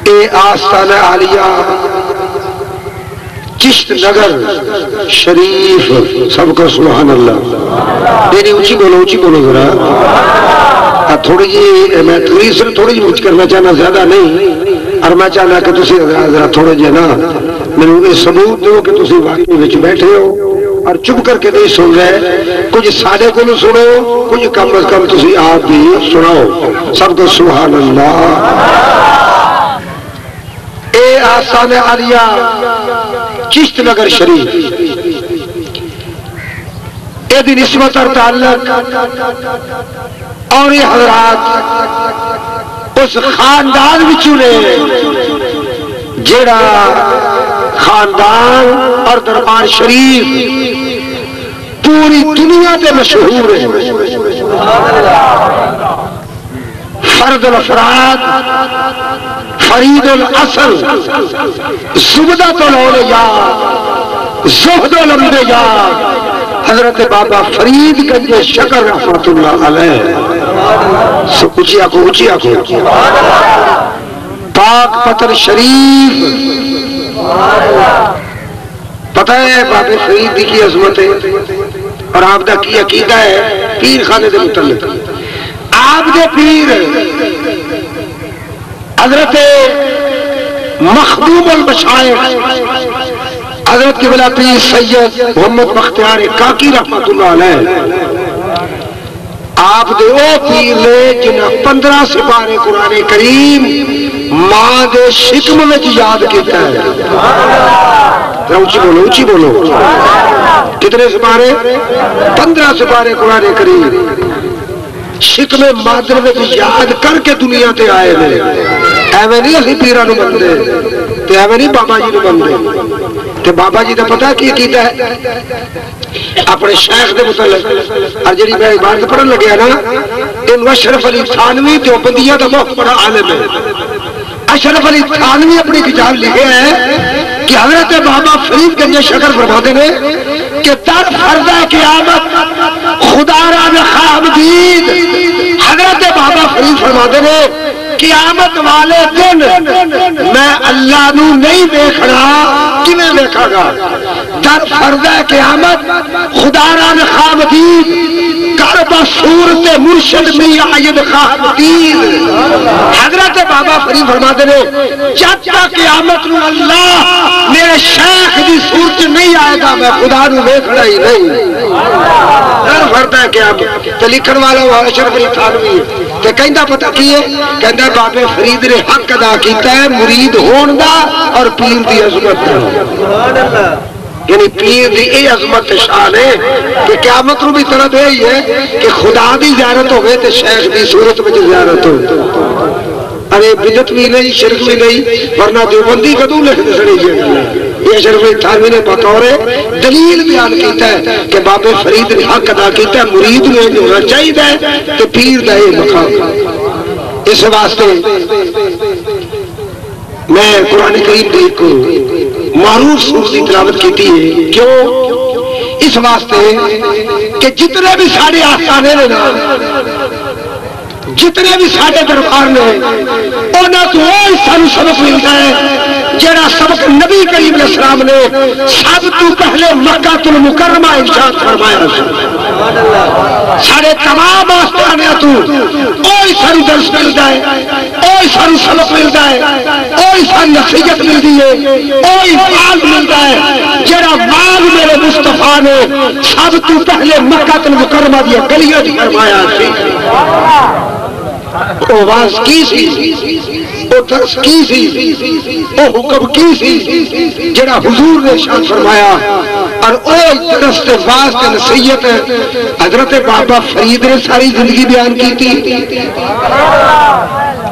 اے آستانہ عالیہ چشت نگر شریف، سب کو سبحان اللہ۔ میری اونچی بولو ذرا، تھوڑی جی میں تقریر سے تھوڑی جی اونچ کرنا چاہنا، زیادہ نہیں، اور میں چاہنا کہ تسی ذرا تھوڑے جی نا میرے یہ ثبوت دو کہ تسی واقعی وچ بیٹھے ہو اور چپ کر کے نہیں سن رہے، کچھ سادے کو سنو، کچھ کم از کم تسی آپ بھی سناؤ، سب کو سبحان اللہ۔ اے آستانہ عالیہ چشت نگر شریف، اے دی نسبت اور تعلق اور یہ حضرات اس خاندان وچوں نے جیڑا خاندان اور دربار شریف پوری دنیا تے مشہور ہے، فرد الافراد، فرید الاصل، زبدۃ الاولیاء، زہد الانبیاء، حضرت بابا فرید گنج شکر رحمت اللہ علیہ، اونچی آنکھوں پاک پتر شریف۔ پتہ ہے بابے فرید کی عظمت ہے اور آپ دا کی عقیدہ ہے پیر خانے دے متعلق۔ آپ دے پیر حضرت مخدوم المشائخ حضرت قبلہ پیر سید محمد بختیار کاکی رحمت اللہ علیہ، آپ دے او پیر لے جنہ 15 سپارے قرآن کریم ماں دے شکم میں یاد کیتا ہے۔ اونچی بولو، کتنے سپارے؟ 15 سپارے قرآن کریم شکم مادر میں یاد کر کے دنیا تے آئے نے۔ ایویں نہیں اسی پیرہ نو بندے تے ایویں نہیں بابا جی نو بندے تے بابا جی دا پتہ کی کیتا ہے اپنے شیخ دے متعلق۔ اور جڑی میں عبارت پڑھن لگیا نا، ان اشرف علی تھانوی دیوبندیہ دا بہت بڑا عالم ہے۔ اشرف علی تھانوی اپنی کتاب لکھے ہیں کہ حضرت بابا فرید گنج شکر فرماتے ہیں کہ در فرض قیامت خدا را خواب دید، حضرت بابا فرید فرماتے ہیں قیامت والے دن میں اللہ نو نہیں دیکھنا، کیویں دیکھا گا؟ در فرض قیامت خدا را خواب دید، کرب صورت مرشد میں آید خواب دید۔ حضرت بابا فرید فرماتے ہیں جب تک قیامت نو اللہ میرے شیخ دی صورت نہیں آئے گا میں خدا نو دیکھنا ہی نہیں۔ در فرض قیامت تے لکھن والا وہ اشرف علی تھانوی ہے تے کہندا پتہ کی ہے؟ کہندا بابے فرید نے حق ادا کیتا ہے مرید ہون دا اور پیر دی عظمت دا، یعنی پیر دی اے عظمت شان ہے کہ قیامت نو بھی طلب یہی ہے کہ خدا دی زیارت ہوئے تے شیخ دی صورت میں زیارت ہو۔ ارے بدعت بھی نہیں، شرک بھی نہیں، ورنہ دیوبندی کدوں لکھ دے سڑی جی۔ یہ اشرف علی تھانوی نے بطور دلیل بیان کیتا ہے کہ بابے فرید نے حق ادا کیتا ہے مرید نے ہونا چاہیے کہ پیر دا یہ مقام۔ اس واسطے میں قرآن کریم دی ایک معروف سورت کی تلاوت کیتی ہے، کیوں؟ اس واسطے کہ جتنے بھی سارے آستانے نے نا، جتنے بھی سارے دربار نے انہاں تو وہی سانو سبق ملتا ہے جڑا سبق نبی کریم علیہ السلام نے سب تو پہلے مکہ المکرمہ ارشاد فرمایا۔ سارے تمام آستانے تو وہی سانو درس ملتا ہے، وہی سانو سبق ملتا ہے، وہی سانو نصیحت ملتی ہے، وہی مال ملتا ہے جڑا مال میرے مصطفیٰ نے سب تو پہلے مکہ المکرمہ دی گلیاں وچ فرمایا سی۔ وہ واز کی سی، وہ درس کی سی، وہ حکم کی سی جڑا حضور نے ارشاد فرمایا، اور وہ درس تے واز تے نصیحت حضرت بابا فرید نے ساری زندگی بیان کی تھی۔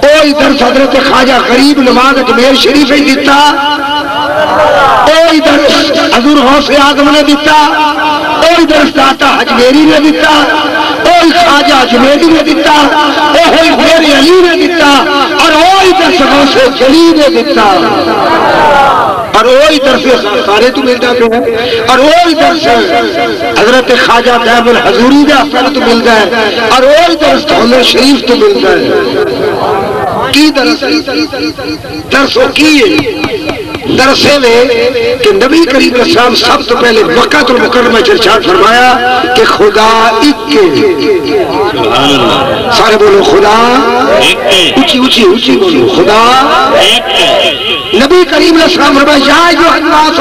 وہی درس حضرت خواجہ غریب نواز اجمیر شریف نے دیتا، وہی درس حضور غوث اعظم نے دیتا، وہی درس داتا اجمیری نے دیتا، وہی خواجہ اجمیری نے دیتا، وہی میرے علی نے دیتا، اور وہی درس غوث جلی نے دیتا، اور وہی درس سارے تو ملتا ہے، اور وہی درس حضرت خواجہ قائم الحضوری دے اثر تو ملتا ہے، اور وہی درس عمر شریف تو ملتا ہے۔ کی درس درسوں کی درسے میں کہ نبی کریم علیہ السلام سب تو پہلے مکہ المکرمہ ارشاد فرمایا کہ خدا ایک سارے بولو خدا اونچی اونچی اونچی بولو خدا نبی کریم علیہ السلام فرمایا یا ایھا الناس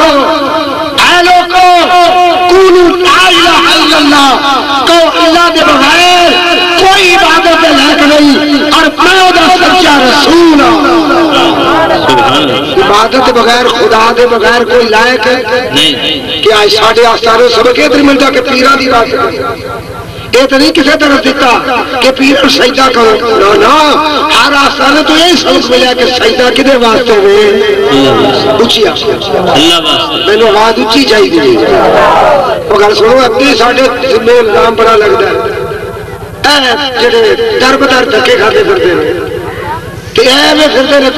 اے لوگو قولوا لا الہ الا اللہ کہو اللہ کے بغیر کوئی عبادت لائق نہیں اور میں ادا سچا رسول عبادت بغیر خدا دے بغیر کوئی لائق نہیں کہ آج ساڑھے آستانے سبق ادھر ملتا کہ پیران دی بات یہ تو نہیں کسی طرح دیتا کہ پیران سجدہ کرو نا ہر آستانے تو یہی سبق ملیا کہ سجدہ کدے واسطے ہوئے اچھی میں نے آواز اچھی چاہی دی اگر سنو اپنی ساڑھے ذمہ الزام بڑا لگتا ہے جڑے در بدر دھکے کھاتے پھرتے ہیں کہ ایویں پھرتے نے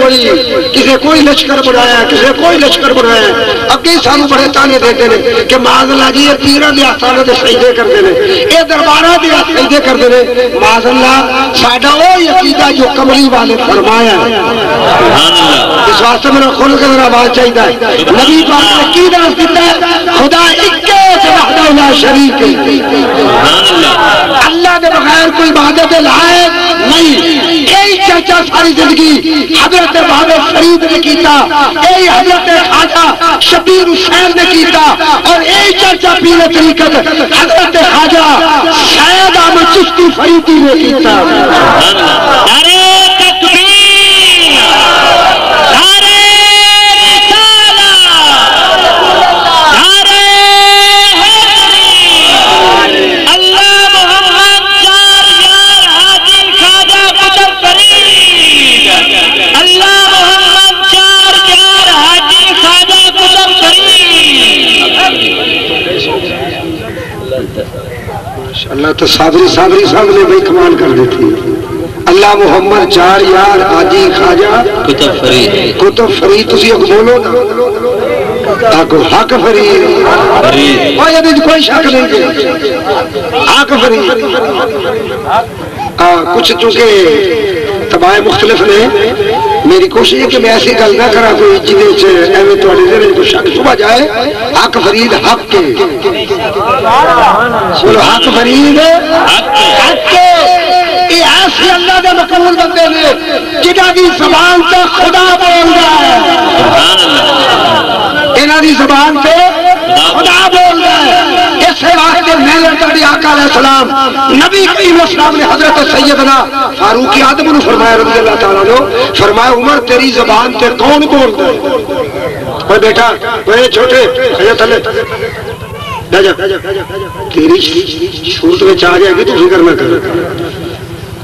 کسی کوئی لشکر بنایا کسی کوئی لشکر بنایا اگے سانو بڑے تانے دیتے ہیں کہ معاذ اللہ جی یہ پیراں دے آستانے تے سجدے کرتے ہیں یہ درباراں دے سجدے کرتے ہیں معاذ اللہ ساڈا وہی عقیدہ جو کملی والے فرمایا سبحان اللہ اس واسطے میرا خود کے ذرا آواز چاہیے نبی پاک نے کی درس دیتا ہے خدا ایک وحدہ لا شریک سبحان اللہ اللہ کے بغیر کوئی عبادت لائق نہیں یہی چرچا ساری زندگی حضرت بابا فرید نے کیتا یہی حضرت خواجہ شبیر حسین نے کیتا اور یہی چرچا پیر طریقت حضرت خواجہ سید احمد چشتی فریدی نے کیتا نعرہ تکبیر نعرہ رسالہ نعرہ اللہ تو صابری صاحب نے بھائی کمال کر دیتی اللہ محمد چار یار حاجی خواجہ کتب فرید تسی اگ بولو نا آگو حق فرید اور یہ کوئی شک نہیں کہ حق فرید کچھ چونکہ تباہ مختلف نے میری کوشش ہے کہ میں ایسی گل نہ کرا کوئی جنہیں ایویں تھوڑے ذہن کو شک صبح جائے حق فرید حق کے بولو حق فرید حق کے یہ ایسے اللہ دے مقبول بندے نے جنہاں دی زبان تے خدا بول رہا ہے انہاں دی زبان تے خدا بول رہا ہے اس واسطے میں نے آقا علیہ السلام نبی کریم علیہ السلام نے حضرت سیدنا فاروق اعظم نے فرمایا رضی اللہ تعالیٰ عنہ فرمایا عمر تیری زبان تے کون بولتا ہے اوے بیٹا اوے چھوٹے کھڑے تھلے جا جا تیری صورت میں آ جائے گی تو فکر نہ کر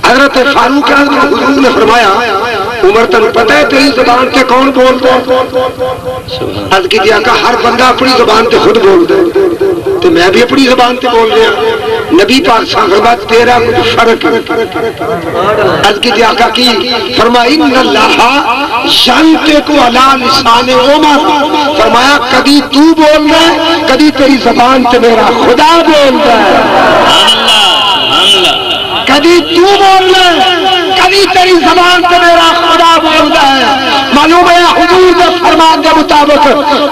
حضرت فاروق اعظم حضور نے فرمایا عمر تنو پتہ ہے تیری زبان تے کون بولتا ہے عرض کی دیا کہ ہر بندہ اپنی زبان تے خود بولتا ہے تو میں بھی اپنی زبان تے بول رہا نبی پاک صاحب فرمایا تیرا کچھ فرق ہے عرض کی دیا کہ فرمایا ان اللہ شانتے کو علی لسان عمر فرمایا کبھی تو بول رہا ہے کبھی تیری زبان تے میرا خدا بول رہا ہے کبھی تو بول رہا ہے کبھی تیری زبان سے میرا خدا بول رہا ہے معلوم ہے حضور کے فرمان کے مطابق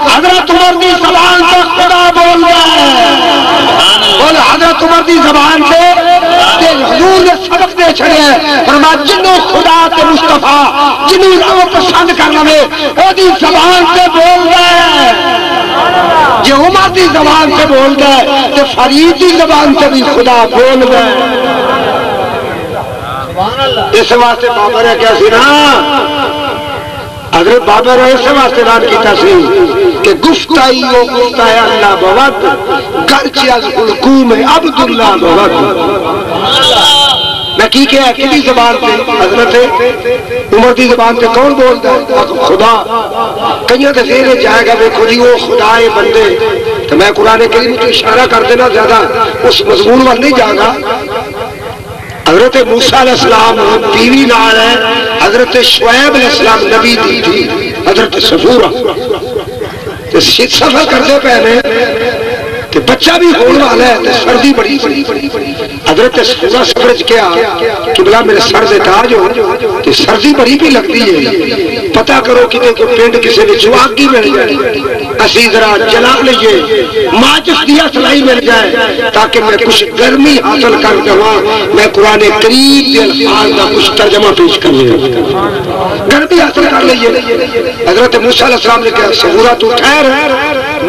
حضرت عمر کی زبان سے خدا بول رہا ہے بول حضرت عمر کی زبان سے حضور نے سبق دے چھڑے ہیں فرمایا جنوں خدا کے مصطفیٰ جنوں رب پسند کرنا میں وہ دی زبان سے بول رہا ہے یہ عمر کی زبان سے بول رہا ہے کہ فرید کی زبان سے بھی خدا بول رہا ہے اس واسطے بابر ہے کیا سی نا حضرت بابر ہے اس واسطے ران کیتا سی کہ گفتائی و گفتائی اللہ بوت گرچہ از حلقوم عبداللہ بوت میں کی کیا ہے کدی زبان پہ حضرت عمر دی زبان پہ کون بولتا ہے خدا کئیوں تے زیر جائے گا بے خودی وہ خدا بندے تو میں قرآن کریم تو اشارہ کر دینا زیادہ اس مضمون وال نہیں جاگا حضرت موسیٰ علیہ السلام بیوی نال ہے حضرت شعیب علیہ السلام نبی دی تھی حضرت صفورہ سفر کرتے پہنے کہ بچہ بھی ہونے والا ہے، سردی بڑی حضرت سورہ سفرج کیا کہ بلا میرے سر سے تاج ہو کہ سردی بڑی بھی لگتی ہے، پتہ کرو کہ پینڈ کسی نے چواگی مل جائے، اسی ذرا جلا لیے، ماچس دیا سلائی مل جائے تاکہ میں کچھ گرمی حاصل کر دوں، میں قرآن کریم کے الفاظ کا کچھ ترجمہ پیش کر لوں، گرمی حاصل کر لیے۔ حضرت موسیٰ علیہ السلام نے کہا سہورا تو ٹھہر،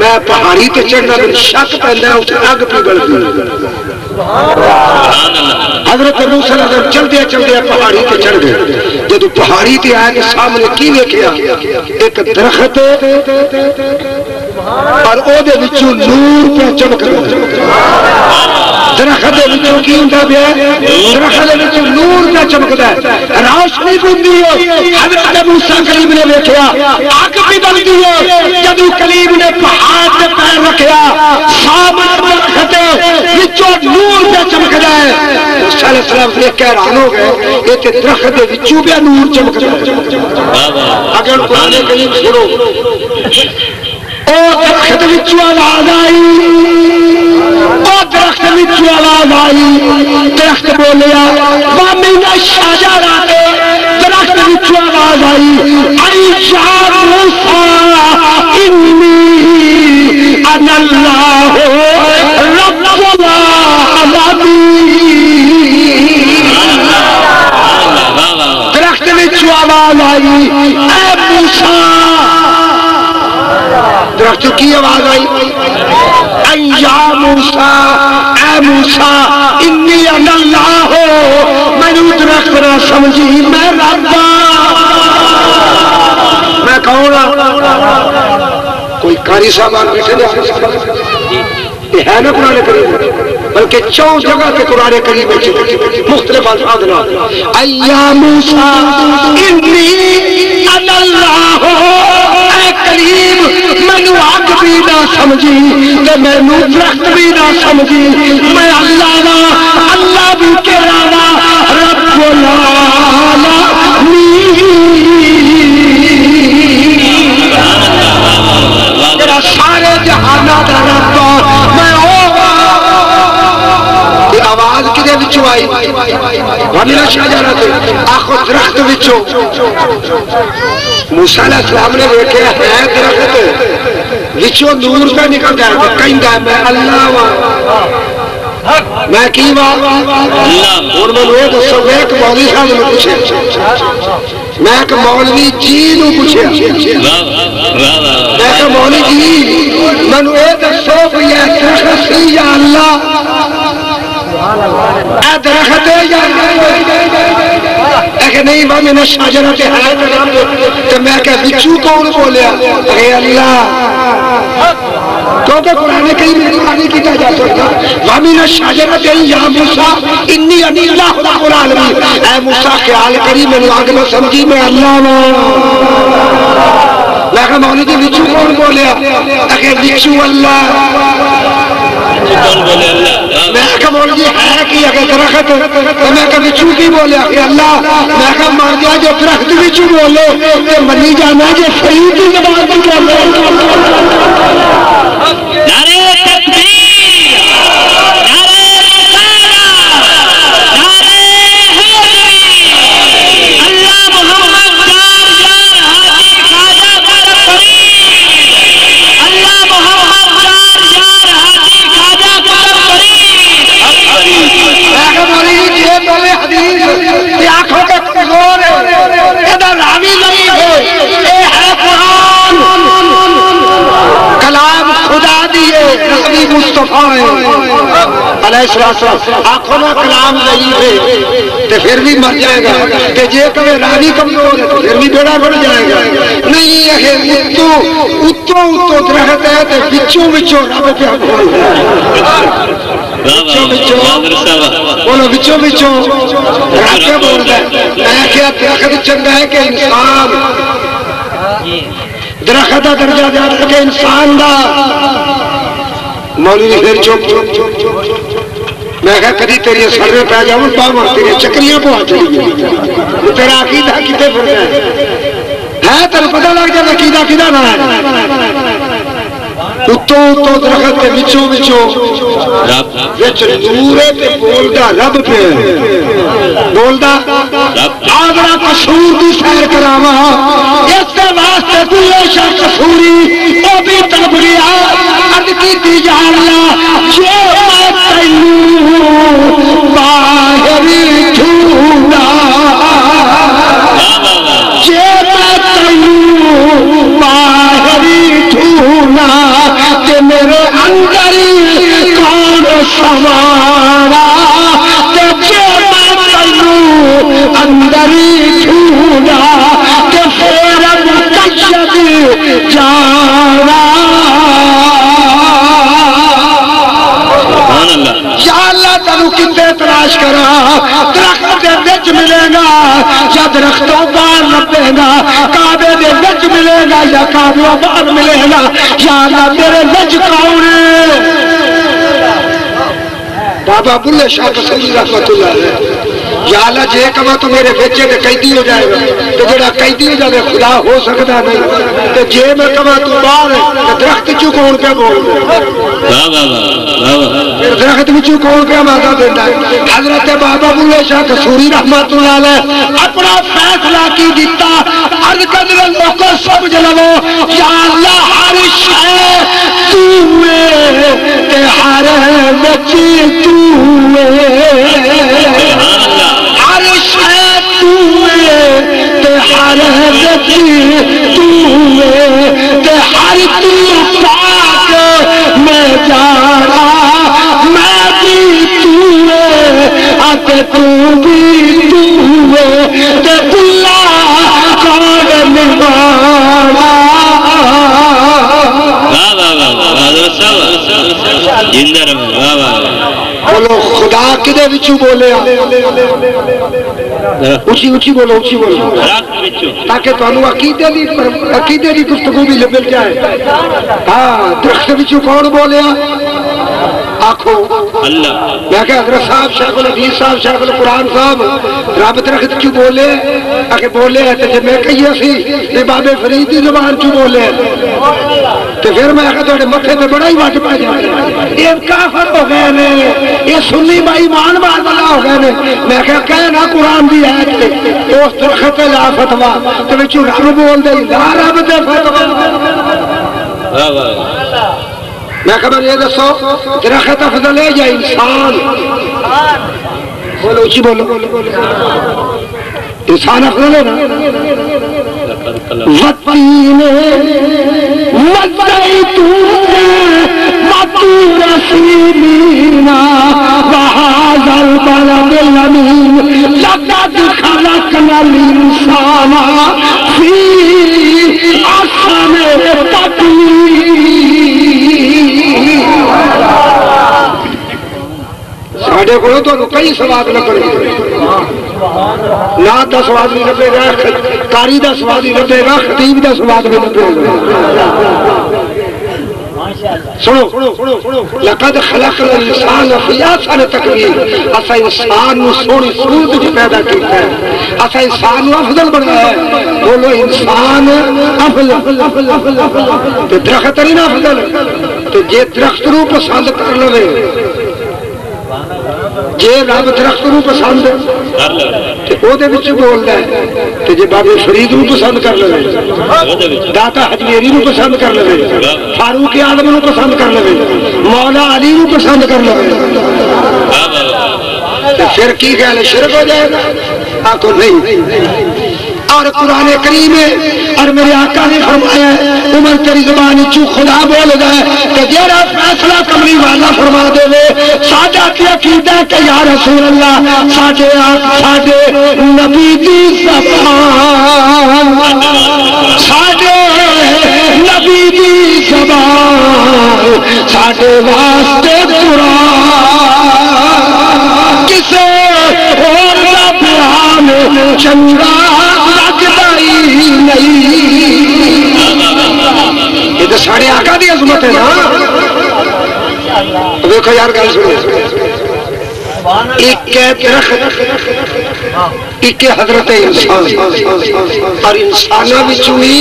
میں پہاڑی تے چڑھنا میں شک پہندا ہے، اسے اگ پگھل گئی۔ حضرت موسیٰ علیہ السلام چلدے چلدے پہاڑی تے چڑھ گئے، جدو پہاڑی تے آئے کہ سامنے کی ویکھیا ایک درخت اور او دے وچوں نور پہ چمک رہا، درخت دے وچوں کی ہوندا پیا، درخت دے وچوں نور پہ چمکدا ہے، روشنی ہوندی ہے۔ حضرت موسیٰ کلیم نے ویکھیا اگ پگھلدی ہے، جدو کلیم نے پہاڑ تے پیر رکھیا سامنے درخت وچوں نور پہ چمکدا ہے۔ موسیٰ علیہ السلام دیکھ کے حیران ہو گئے، یہ تے درخت دے وچوں پہ نور چمکدا ہے۔ اگر قرآن کریم سنو، او درخت وچوں آواز آئی، او درخت وچوں آواز آئی، درخت بولیا وَمِنَ الشَّجَرَةِ، درخت وچوں آواز آئی اَيْ يَا مُوسَىٰ إِنِّي أَنَا اللَّهُ رَبُّ الْعَالَمِينَ۔ درخت وچوں آواز آئی اے موسیٰ، درخت کی آواز آئی اَيْ يَا مُوسَىٰ، اے موسیٰ اِنِّي أَنَا اللَّهُ، میں نے درخت نہ سمجھی میں رب میں کون ہوں؟ کوئی قاری صاحب بیٹھے یہ ہے نا قرآن کریم، بلکہ 4 جگہ کے قرآن کریم میں مختلف الفاظ نہ اَيْ يَا مُوسَىٰ إِنِّي أَنَا اللَّهُ، اے کریم مینو اگ بھی نہ سمجھی تے مینو درخت بھی نہ سمجھی، میں اللہ وا، اللہ بھی کہہ وا رب العالمین، میرا سارے جہانات دا رب میں آواز کدے وچوں آئی وَمِنَ الشَّجَرَةِ، آخو درخت وچوں۔ موسیٰ علیہ السلام نے ویکھیا ہے درخت وچوں نور پہ نکل جائے تو کہندا ہے میں اللہ وا، میں کی وا اور میں وہ دسو میں ایک مولوی صاحب نے پوچھے، میں ایک مولوی جی نو پوچھے، میں کہ مولوی جی مینوں اے دسو بھی یہ درخت سی یا اللہ، اے درخت یا کہ نہیں وَمِنَ الشَّجَرَةِ ہے تو میں کہ بچو کون بولیا، اے اللہ، کیونکہ قرآن کریم میں نہیں کیا جا سکتا وَمِنَ الشَّجَرَةِ يَا مُوسَىٰ إِنِّي أَنَا اللَّهُ رَبُّ الْعَالَمِينَ، اے موسیٰ خیال کری میں آگ میں سمجھی میں اللہ ہوں، لیکن مولوی جی بچو کون بولیا، کہ بچو اللہ، میں کہ مولوی ہے کہ اگر درخت تو میں کہ بچو کی بولیا کہ اللہ، میں کہ مر گیا جو درخت بچو بولے تو منی جانا جو فرید کی زبان کی بولے۔ نعرہ تکبیر، نعرہ رسالت، نعرہ حیدری، اللہ محمد جار جار حاجی خواجہ قدر فرید، اللہ محمد جار جار حاجی خواجہ قدر فرید۔ میں کہ مولی یہ بولے حدیث یہ آنکھوں کے کمزور ہے، یہ راوی نہیں ہے، یہ ہے قرآن، کلام خدا دیے نبی مصطفیٰ علیہ السلام، آنکھوں میں کلام نہیں ہے تو پھر بھی مر جائے گا، کہ جے کبھی راوی کمزور ہے تو پھر بھی بیڑا بڑھ جائے گا، نہیں ہے اتو درخت ہے تو بچوں بچوں رب پہ بول بولو بچوں بچوں رب پہ بول ہے۔ میں کیا درخت چنگا ہے کہ انسان، درخت دا درجہ زیادہ کہ انسان دا۔ مولوی پھر چپ، میں کہا کدی تیری سر میں پہ جاؤں باواں تیرے چکریاں پوا چلی گئی، تیرا عقیدہ کتے پھر ہے تیرے پتہ لگ جائے عقیدہ کدھر نہ ہے۔ اتوں درخت کے وچوں وچ نورے تے بولدا رب پہ بولدا آگرہ قصور دی سیر کراواں اس کے واسطے بلے شاہ قصوری او بھی تڑپ گیا عرض کیتی یا اللہ جے میں تینوں باہر ڈھونڈا جے میں تینوں باہر ڈھونڈا کہ میرے اندر کون سوارا کہ جے میں تینوں اندر ڈھونڈا کہ پھر مقید جانا یا اللہ تنو کتے تلاش کرا درخت دے وچ ملے گا یا درختوں باہر لبے گا کعبے دے وچ ملے گا یا کعبے باہر ملے گا یا اللہ میرے وچ کون ہے بابا بلے شاہ قصوری رحمت اللہ علیہ یا اللہ جے کما تو میرے بچے تے قیدی ہو جائے گا تو جڑا قیدی ہو جائے خدا ہو سکتا نہیں تو جے میں کما تو باہر درخت چوں کون پہ بول درخت چوں کون پہ مادا دینا ہے حضرت بابا بلے شاہ قصوری رحمت اللہ علیہ اپنا فیصلہ کی دیتا عرض قدر اللہ کو سمجھ لو یا اللہ ہر شے تو ہے تے ہر بچی تو ہر شے تو ہے تے ہر بچی تو ہے تے ہر تو پاک میں جانا میں بھی تو ہے آتے تو بھی تو ہے تے اللہ کار نبانا بولو خدا کدے وچوں بولے اچھی اچھی بولو اچھی بولو تاکہ تانوں عقیدے دی گفتگو بھی مل جائے ہاں درخت وچوں کون بولے آکھو اللہ میں کہ حضرت صاحب شیخ الحدیث صاحب شیخ القرآن صاحب رب درخت کیوں بولے آکے بولے ہیں تو جب میں کہیے سی یہ بابے فرید دی زبان کیوں بولے ہیں تو پھر میں کہا تو مٹھے پہ بڑا ہی واٹ پہ جائے یہ کافر ہو گئے نے یہ سنی بائی مان بار والا ہو گئے نے میں کہنا قرآن دی ہے اس درخت لا فتوا تو بچو رب بول دے لا رب دے فتوا میں خبر یہ دسو درخت افضل ہے یا انسان بولو اچھی بولو انسان افضل ہے نا وطین مدعیتون مطور سیلینا وحاذا البلد الامین لقد خلقنا الانسان فی احسن تقویم ساڑھے کو تو کئی سواد لگے نا دا سواد بھی لگے گا کاری دا سواد بھی لگے گا خطیب دا سواد بھی لگے گا سنو لقد خلقنا الانسان فی احسن تقویم اسا انسان نو سونی صورت وچ پیدا کیتا ہے اسا انسان نو افضل بنایا ہے بولو انسان افضل تے درخت نہیں افضل تے جے درخت نو پسند کر لوے جے رب درخت نو پسند تے او دے وچ بولدا ہے تے جے بابے فرید نو پسند کر لوے داتا حجویری نو پسند کر لوے فاروق اعظم نو پسند کر لوے مولا علی نو پسند کر لوے تے پھر کی خیال ہے شرک ہو جائے گا آکو نہیں اور قرآن کریم اور میرے آقا نے فرمایا ہے عمر تیری زبانی چو خدا بول گئے کہ جیرا فیصلہ کمری والا فرما دے وے ساڈا کی عقیدہ کہ یا رسول اللہ ساڈے نبی دی زبان ساڈے نبی دی زبان ساڈے واسطے قرآن کسے اور دا بیان چنگا یہ تو ساڑھے آقا دی عظمت ہے نا دیکھو یار گل سنو ایک درخت ایک حضرت انسان اور انسانہ بھی چوئی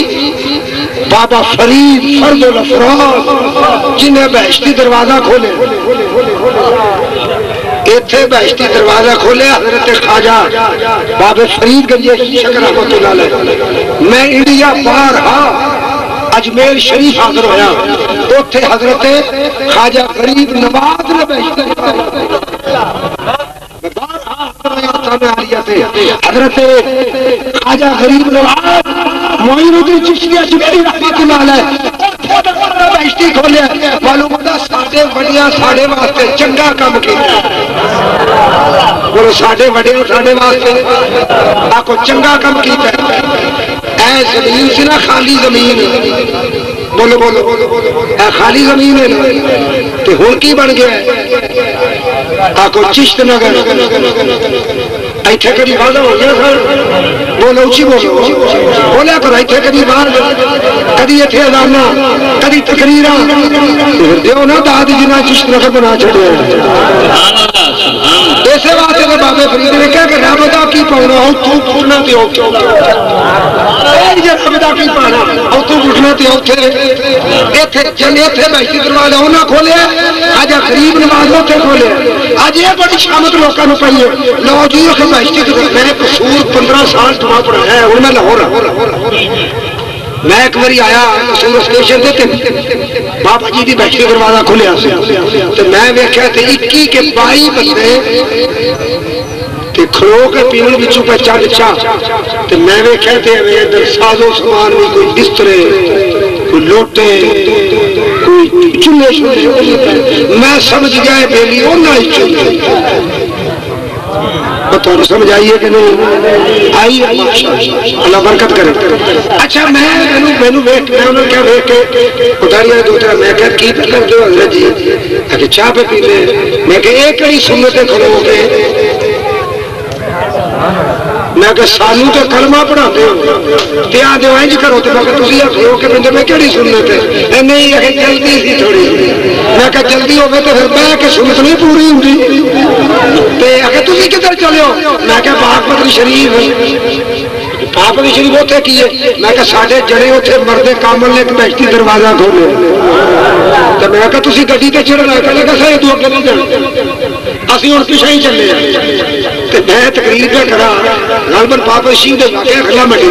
بابا فرید فرد الافراد جنہیں بہشتی دروازہ کھولے، ایتھے بہشتی دروازہ کھولے حضرت خواجہ بابا فرید گنج شکر رحمت اللہ علیہ۔ میں انڈیا بارہا اجمیر شریف حاضر ہویا، اوتھے حضرت خواجہ غریب نواز نے بہشتی حضرت خواجہ غریب نواز معین الدین چشتی اجمیری رحمت اللہ علیہ بہشتی کھولے۔ معلوم ہوتا ساڑھے وڈیاں ساڑھے واسطے چنگا کام کیا، بولو ساڑھے وڈیاں ساڑھے واسطے آکو چنگا کام کیا۔ اے زمین سے نا خالی زمین، بولو بولو اے خالی زمین ہے نا، تو ہون کی بن گیا ہے آکو چشت نگر ایتھے کبھی وعدہ ہو گیا سر، بولو اچھی بولو بولیا کرو ایتھے کبھی باہر کدی ایتھے ازانا کدی تقریرہ دیو نا داد جنہ چشت نگر بنا چھڑے ہیں۔ ایسے واسطے میں بابے فرید نے کہا کہ رب دا کی پاؤنا ہو تو پھرنا تے ہو کیوں یہ رب دا کی پانا ہو تو پھرنا تے ہو تھے ایتھے جن ایتھے بہشتی دروازہ ہونا کھولے آج غریب نواز ہوتے کھولے۔ آج یہ بڑی شامت لوکاں نو پئی ہے لو جی کہ بہشتی دروازہ میں قصور 15 سال تمہاں پڑھا ہے ان میں لاہور میں ایک باری آیا قصور اسٹیشن دیتے بابا جی دی بہشتی دروازہ کھولیا تو میں ویکھیا تے 21 کے 22 بندے تے کھلو کے پیون بچوں پہ چاہ تے میں ویکھیا تے ادھر سازو سامان بھی کوئی بسترے کوئی لوٹے کوئی چولہے شولے میں سمجھ گیا بیلی ہونا ہی چولہے بطور سمجھ آئیے کہ نہیں آئیے اللہ برکت کرے۔ اچھا میں ویک میں انہوں نے کیا ویک کے اتاریاں دو طرح میں کہا کی پر کرتے ہو حضرت جی کہ چاہ پہ پیتے میں کہ ایک ہی سنتیں کھلو گے میں کہ سانو تو کلمہ پڑھاتے ہو تیاں دیو اینج کرو تو میں کہ تسی ہو کہ بندے میں کیڑی سنت ہے نہیں ہے کہ جلدی سی تھوڑی میں کہ جلدی ہوگے تو پھر میں کہ سنت نہیں پوری ہوندی تے اگر تسی کدھر چلے ہو میں کہ پاک پتری شریف پاک پتری شریف ہوتے کیے میں کہ ساڑھے جڑے ہوتے مرد کامل نے ایک بہشتی دروازہ کھولے تو میں کہ تسی گڈی تے چڑھنا ہے کہ سارے دو اگے نہیں جانا اسی اور پیچھے ہی چلے ہیں میں تقریر پہ کرا غالباً پاک شیخ دے واقعہ کھلا مٹی